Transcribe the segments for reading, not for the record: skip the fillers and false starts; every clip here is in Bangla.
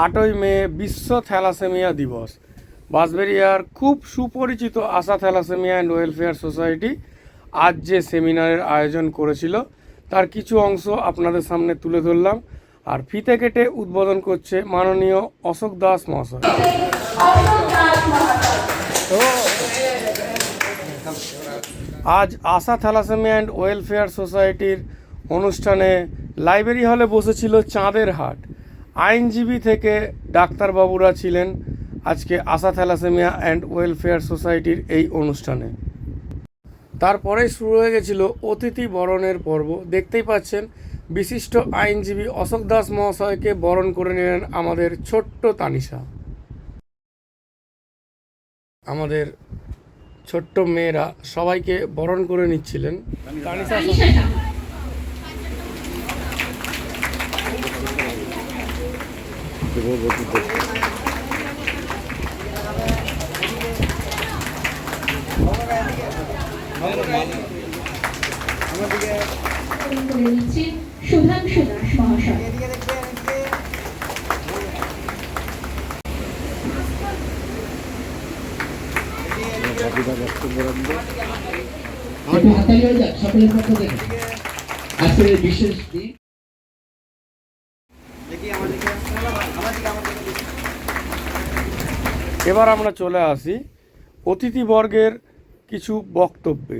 8ই মে বিশ্ব থ্যালাসেমিয়া দিবস। বাঁশবেড়িয়ার খুব সুপরিচিত আশা থ্যালাসেমিয়া অ্যান্ড ওয়েলফেয়ার সোসাইটি আজ যে সেমিনারের আয়োজন করেছিল তার কিছু অংশ আপনাদের সামনে তুলে ধরলাম। আর ফিতে কেটে উদ্বোধন করছে মাননীয় অশোক দাস মহাশয়। আজ আশা থ্যালাসেমিয়া অ্যান্ড ওয়েলফেয়ার সোসাইটির অনুষ্ঠানে লাইব্রেরি হলে বসেছিল চাঁদের হাট। আইনজীবী থেকে ডাক্তারবাবুরা ছিলেন আজকে আশা থ্যালাসেমিয়া অ্যান্ড ওয়েলফেয়ার সোসাইটির এই অনুষ্ঠানে। তারপরেই শুরু হয়ে গেছিল অতিথি বরণের পর্ব। দেখতেই পাচ্ছেন বিশিষ্ট আইনজীবী অশোক দাস মহাশয়কে বরণ করে নিলেন আমাদের ছোট্ট তানিশা। আমাদের ছোট্ট মেয়েরা সবাইকে বরণ করে নিচ্ছিলেন। তানিশা সুধাংশু দাস মহাশয়। সকলের পক্ষ থেকে আজকের বিশেষ দিন। এবার আমরা চলে আসি অতিথিবর্গের কিছু বক্তব্যে।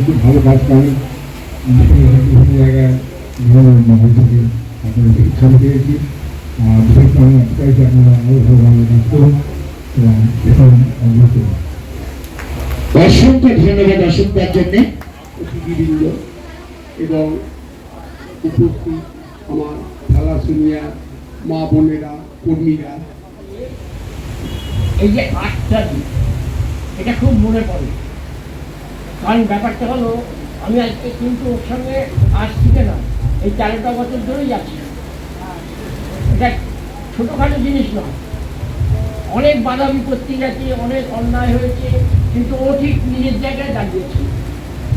খুব ভালো কাজ করেন, বিভিন্ন জায়গায় শিক্ষা পেয়েছি। বিশেষ করে আপনারা আরো ভালো ভালো কাজ করুন এবং অসংখ্য ধন্যবাদ অসংখ্যার জন্য অতিথিবৃন্দ এবং উপস্থিত আমার থ্যালাসেমিয়া মা বোনেরা, কর্মীরা। এই যে 8টা দিন, এটা খুব মনে পড়ে। কারণ ব্যাপারটা হলো, আমি আজকে কিন্তু ওর সঙ্গে আসছি না, এই 13টা বছর ধরেই যাচ্ছি। এটা ছোটোখাটো জিনিস নয়, অনেক বাধা বিপত্তি গেছে, অনেক অন্যায় হয়েছে, কিন্তু ও ঠিক নিজের জায়গায় দাঁড়িয়েছে।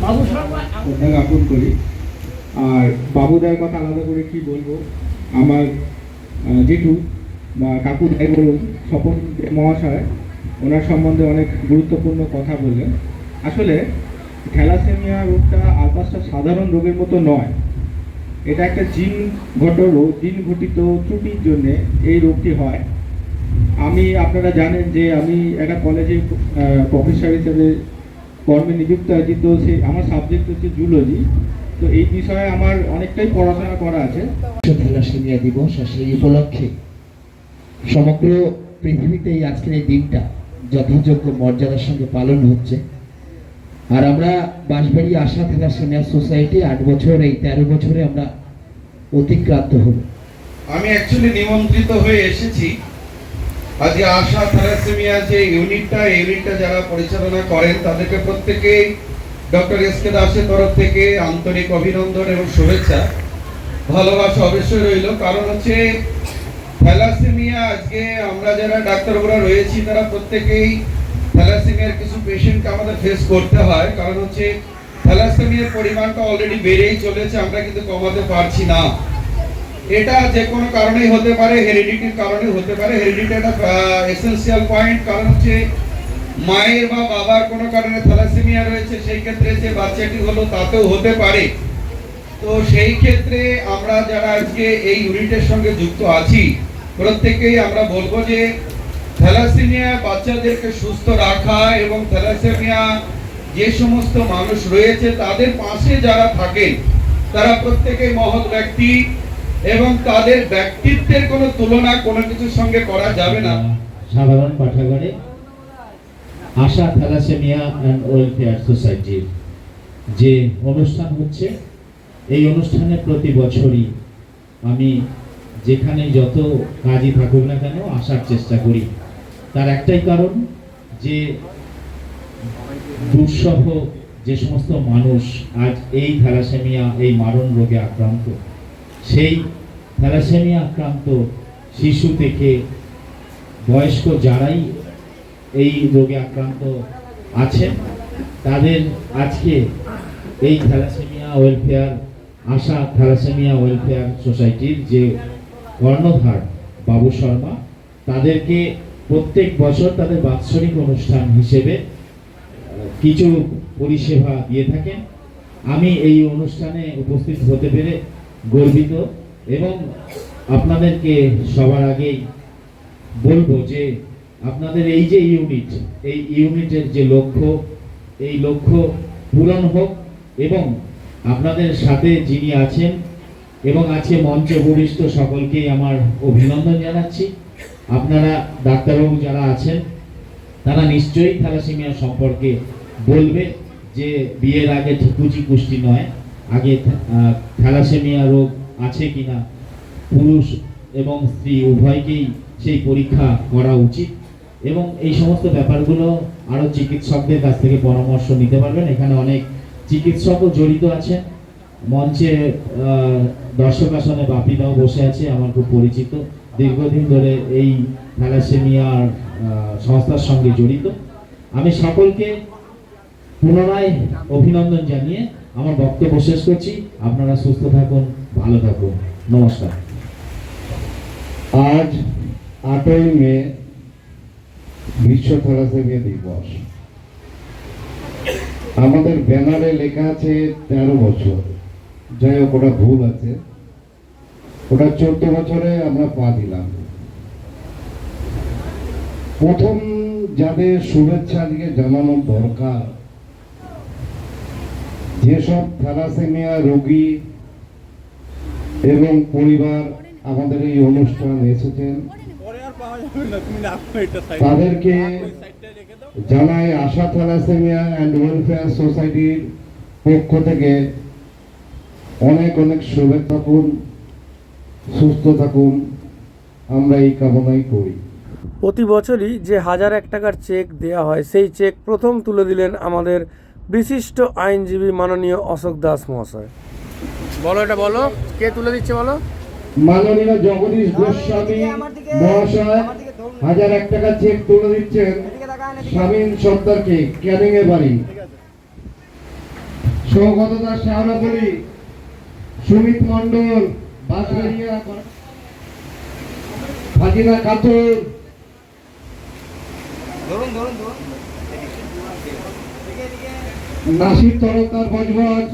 বাবু শর্মা জ্ঞাপন করি। আর বাবুদার কথা আলাদা করে কি বলবো, আমার জেঠু বা কাকু যাই বলুন, স্বপন মহাশয় ওনার সম্বন্ধে অনেক গুরুত্বপূর্ণ কথা বললেন। আসলে থ্যালাসেমিয়া রোগটা আর 5টা সাধারণ রোগের মতো নয়, এটা একটা জিনগত রোগ। জিনঘটিত ত্রুটির জন্যে এই রোগটি হয়। আপনারা জানেন যে আমি একটা কলেজে প্রফেসর হিসেবে কর্মে নিযুক্ত আছি। তো আমার সাবজেক্ট হচ্ছে জুলজি। তো এই বিষয়ে আমার অনেকটাই পড়াশোনা করা আছে। থ্যালাসেমিয়া দিবস, আর সেই উপলক্ষে সমগ্র পৃথিবীতেই আজকের এই দিনটা যথাযোগ্য মর্যাদার সঙ্গে পালন হচ্ছে। আর আমরা বাঁশবেড়িয়া আশা থ্যালাসেমিয়া সোসাইটি 8 বছর, এই 13 বছরে আমরা অতিক্রান্ত হব। আমি অ্যাকচুয়ালি নিমন্ত্রিত হয়ে এসেছি। আজকে আশা থ্যালাসেমিয়া যে ইউনিটটা যারা পরিচালনা করেন তাদেরকে প্রত্যেকেই ডক্টর এস.কে দাসের তরফ থেকে আন্তরিক অভিনন্দন এবং শুভেচ্ছা, ভালোবাসা অবশ্যই রইল। কারণ হচ্ছে থ্যালাসেমিয়া, আজকে আমরা যারা ডাক্তারবাবুরা রয়েছি তারা প্রত্যেকেই থ্যালাসেমিয়ার কিছু পেশেন্টকে আমাদের ফেস করতে হয়। কারণ হচ্ছে থ্যালাসেমিয়ার পরিমাণটা অলরেডি বেড়েই চলেছে, আমরা কিন্তু কমাতে পারছি না। এটা যে কোনো কারণেই হতে পারে, হেরিডিটির কারণে হতে পারে। হেরিডিটি একটা এসেনশিয়াল পয়েন্ট। কারণ হচ্ছে মায়ের বা বাবার কোনো কারণে থ্যালাসেমিয়া রয়েছে, সেই ক্ষেত্রে যে বাচ্চাটি হলো তাতেও হতে পারে। তো সেই ক্ষেত্রে আমরা যারা আজকে এই ইউনিটের সঙ্গে যুক্ত আছি প্রত্যেকেই আমরা বলবো যে থ্যালাসেমিয়া বাচ্চাদেরকে সুস্থ রাখা এবং থ্যালাসেমিয়া যে সমস্ত মানুষ রয়েছে তাদের পাশে যারা থাকেন তারা প্রত্যেকেই মহৎ ব্যক্তি এবং তাদের ব্যক্তিত্বের কোনো তুলনা কোনো কিছুর সঙ্গে করা যাবে না। সাধারণ পাঠাগারে আশা থ্যালাসেমিয়া অ্যান্ড ওয়েলফেয়ার সোসাইটির যে অনুষ্ঠান হচ্ছে, এই অনুষ্ঠানে প্রতি বছরই আমি যেখানে যত কাজই থাকুক না কেন আসার চেষ্টা করি। তার একটাই কারণ যে দুঃসহ যে সমস্ত মানুষ আজ এই থ্যালাসেমিয়া, এই মারণ রোগে আক্রান্ত, সেই থ্যালাসেমিয়া আক্রান্ত শিশু থেকে বয়স্ক যারাই এই রোগে আক্রান্ত আছেন তাদের আজকে এই থ্যালাসেমিয়া ওয়েলফেয়ার আশা থ্যালাসেমিয়া ওয়েলফেয়ার সোসাইটির যে কর্ণধার বাবু শর্মা, তাদেরকে প্রত্যেক বছর তাদের বাৎসরিক অনুষ্ঠান হিসেবে কিছু পরিষেবা দিয়ে থাকেন। আমি এই অনুষ্ঠানে উপস্থিত হতে পেরে গর্বিত এবং আপনাদেরকে সবার আগেই বলবো যে আপনাদের এই যে ইউনিট, এই ইউনিটের যে লক্ষ্য, এই লক্ষ্য পূরণ হোক এবং আপনাদের সাথে যিনি আছেন এবং আজকে মঞ্চে উপবিষ্ট সকলকেই আমার অভিনন্দন জানাচ্ছি। আপনারা ডাক্তারবাবু যারা আছেন তারা নিশ্চয়ই থ্যালাসেমিয়া সম্পর্কে বলবে যে বিয়ের আগে ঠিকুচি কুষ্টি নয়, আগে থ্যালাসেমিয়া রোগ আছে কিনা পুরুষ এবং স্ত্রী উভয়কেই সেই পরীক্ষা করা উচিত এবং এই সমস্ত ব্যাপারগুলো আরও চিকিৎসকদের কাছ থেকে পরামর্শ নিতে পারবেন। এখানে অনেক চিকিৎসকও জড়িত আছেন। মঞ্চে দর্শক আসনে বাপিদাও বসে আছে, আমার খুব পরিচিত, দীর্ঘদিন ধরে এই থ্যালাসেমিয়ার সংস্থার সঙ্গে জড়িত। আমি সকলকে পুনরায় অভিনন্দন জানিয়ে আমার বক্তব্য শেষ করছি। আপনারা সুস্থ থাকুন, ভালো থাকুন, নমস্কার। আজ 8ই মে বিশ্ব থ্যালাসেমিয়া দিবস। আমাদের ব্যানারে লেখা আছে 13 বছর, যাই হোক ওটা ভুল আছে, ওটা 14 বছরে আমরা পা দিলাম। প্রথম যাদের শুভেচ্ছা আজকে জানানো দরকার, যেসব থ্যালাসেমিয়া রোগী এবং পরিবার আমাদের এই অনুষ্ঠান এসেছেন তাদেরকে জানাই আশা থ্যালাসেমিয়া অ্যান্ড ওয়েলফেয়ার সোসাইটির পক্ষ থেকে অনেক অনেক শুভেচ্ছা। থাকুন, সুস্থ থাকুন, আমরা এই কামনাই করি। প্রতি বছরই যে 1001 টাকার চেক দেওয়া হয়, সেই চেক প্রথম তুলে দিলেন আমাদের বিশিষ্ট আইনজীবী মাননীয় অশোক দাস মহাশয়। বলো, এটা বলো, কে তুলে দিচ্ছে বলো? মাননীয় জগদীশ গোস্বামী মহাশয় 1001 টাকা চেক তুলে দিচ্ছেন স্বামীন সর্দারকে, ক্যানিং এ বাড়ি। সৌগত দাস শাহরাপুরি, সুমিত মন্ডল বাঁশবাড়িয়া, ফাজিনা খাতুন, নাসির তরফদার বজবজ,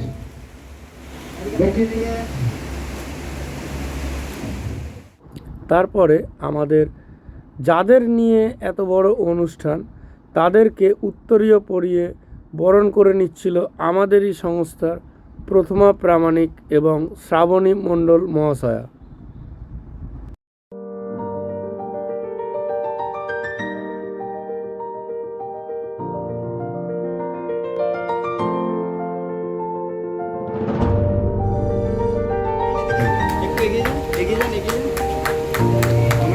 তারপরে আমাদের যাদের নিয়ে এত বড় অনুষ্ঠান তাদেরকে উত্তরীয় পরিয়ে বরণ করে নিচ্ছিল আমাদেরই সংস্থার প্রথমা প্রামাণিক এবং শ্রাবণী মণ্ডল মহাশয়া।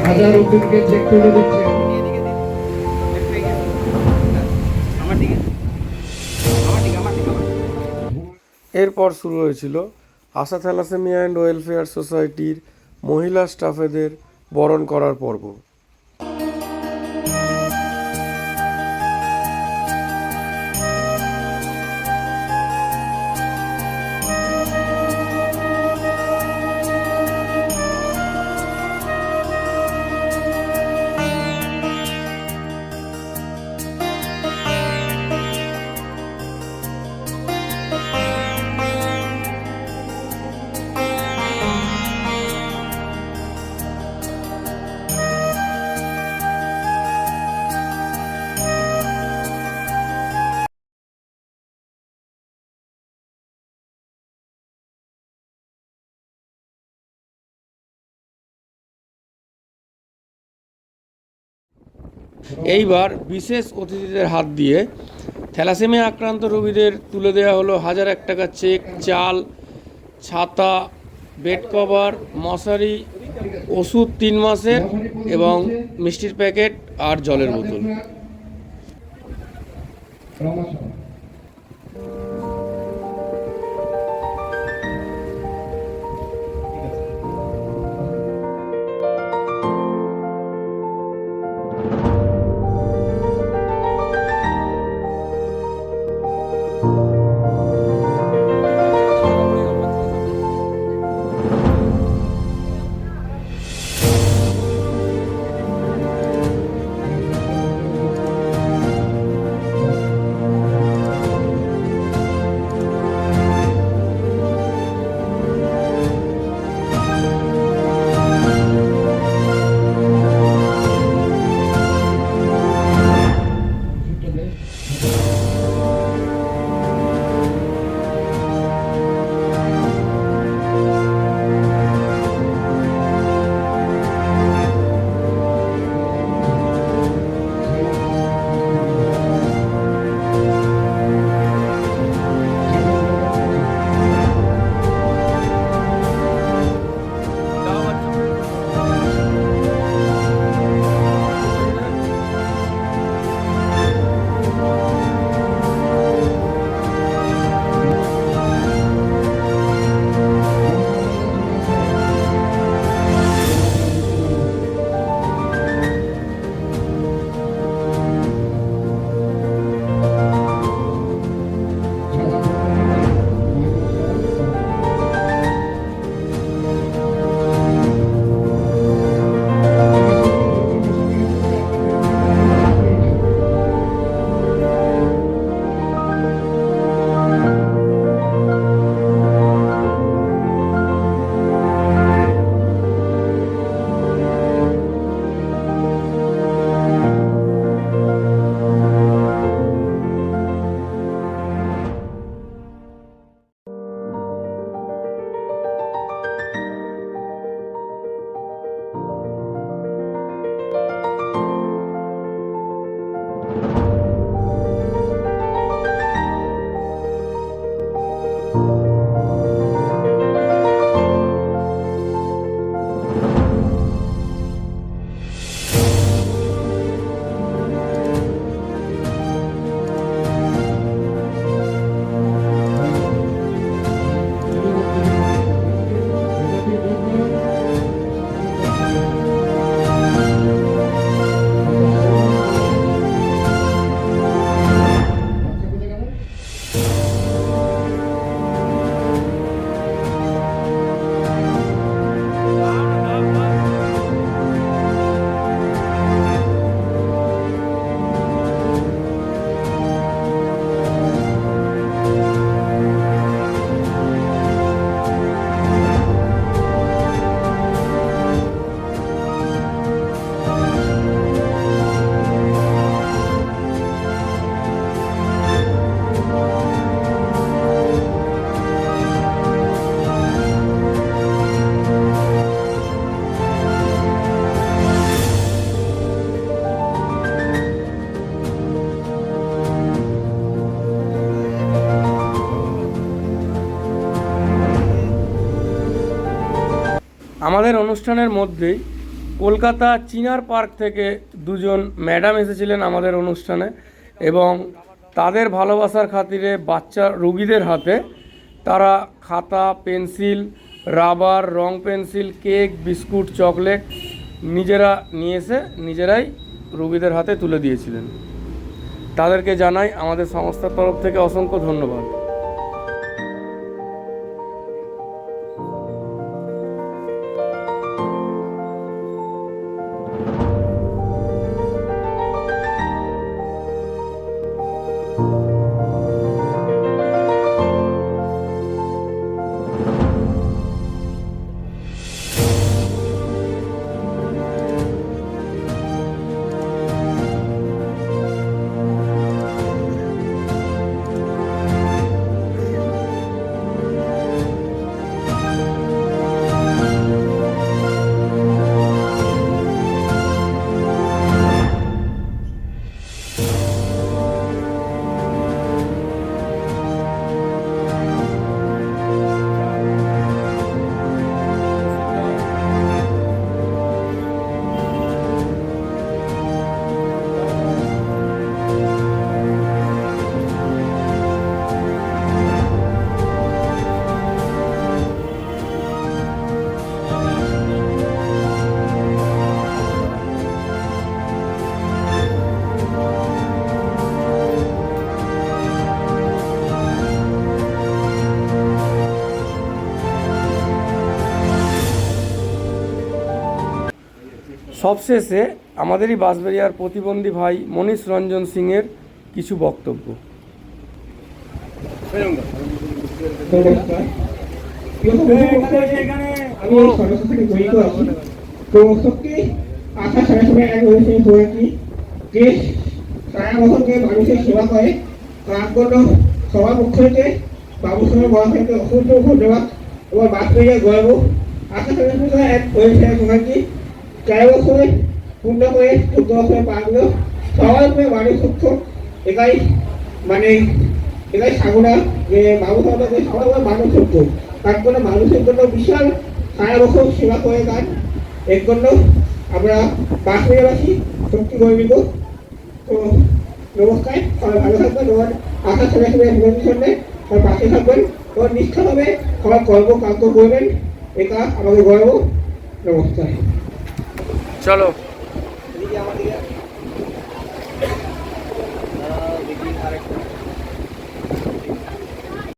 হাজার উদ্দিনকে চেক তুলে দিচ্ছেন। এরপর শুরু হয়েছিল আশা থ্যালাসেমিয়া অ্যান্ড ওয়েলফেয়ার সোসাইটির মহিলা স্টাফেদের বরণ করার পর্ব। এইবার বিশেষ অতিথিদের হাত দিয়ে থ্যালাসেমিয়া আক্রান্ত রোগীদের তুলে দেওয়া হলো 1001 টাকা চেক, চাল, ছাতা, বেড কভার, মশারি, ওষুধ 3 মাসের এবং মিষ্টির প্যাকেট আর জলের বোতল। আমাদের অনুষ্ঠানের মধ্যেই কলকাতা চিনার পার্ক থেকে দুজন ম্যাডাম এসেছিলেন আমাদের অনুষ্ঠানে, এবং তাদের ভালোবাসার খাতিরে বাচ্চা রোগীদের হাতে তারা খাতা, পেন্সিল, রাবার, রং পেন্সিল, কেক, বিস্কুট, চকলেট নিজেরা নিয়ে এসে নিজেরাই রোগীদের হাতে তুলে দিয়েছিলেন। তাদেরকে জানাই আমাদের সংস্থার তরফ থেকে অসংখ্য ধন্যবাদ। সবশেষে আমাদেরই বাঁশবেড়িয়ার প্রতিবন্ধী ভাই মনীষ রঞ্জন সিংয়ের কিছু বক্তব্য। আমি সদস্য থেকে জড়িত আছি। তো সত্যি আশা সরাসরি এক হয়েছে হয়েছি যে সারা বছরকে মানুষের সেবা করে, তার জন্য সবার পক্ষ থেকে বাবুর সঙ্গে বড় থেকে অসংখ্য ধন্যবাদ এবং বাঁশবেড়িয়া গর্ব। আশা সরাসরি এক হয়েছে সোসাইটি 4 বছরে পূর্ণ হয়ে 14 বছরে পার হলো। সবার উপরে মানুষ সত্য এটাই সাগুনা যে বাবু সাহেবকে সবার উপরে মানুষ সত্য, তার জন্য মানুষের জন্য বিশাল সারা বছর সেবা করে যান। এর জন্য আমরা বাঁশবেড়িয়াবাসী সত্যি গর্বিত। তো নমস্কার, সবাই ভালো থাকবেন এবং আশা সরাসরি সঙ্গে সবার পাশে থাকবেন এবং নিষ্ঠাভাবে সবার কর্ম কার্য করবেন, এটা আমাদের গর্ব। নমস্কার। চলো।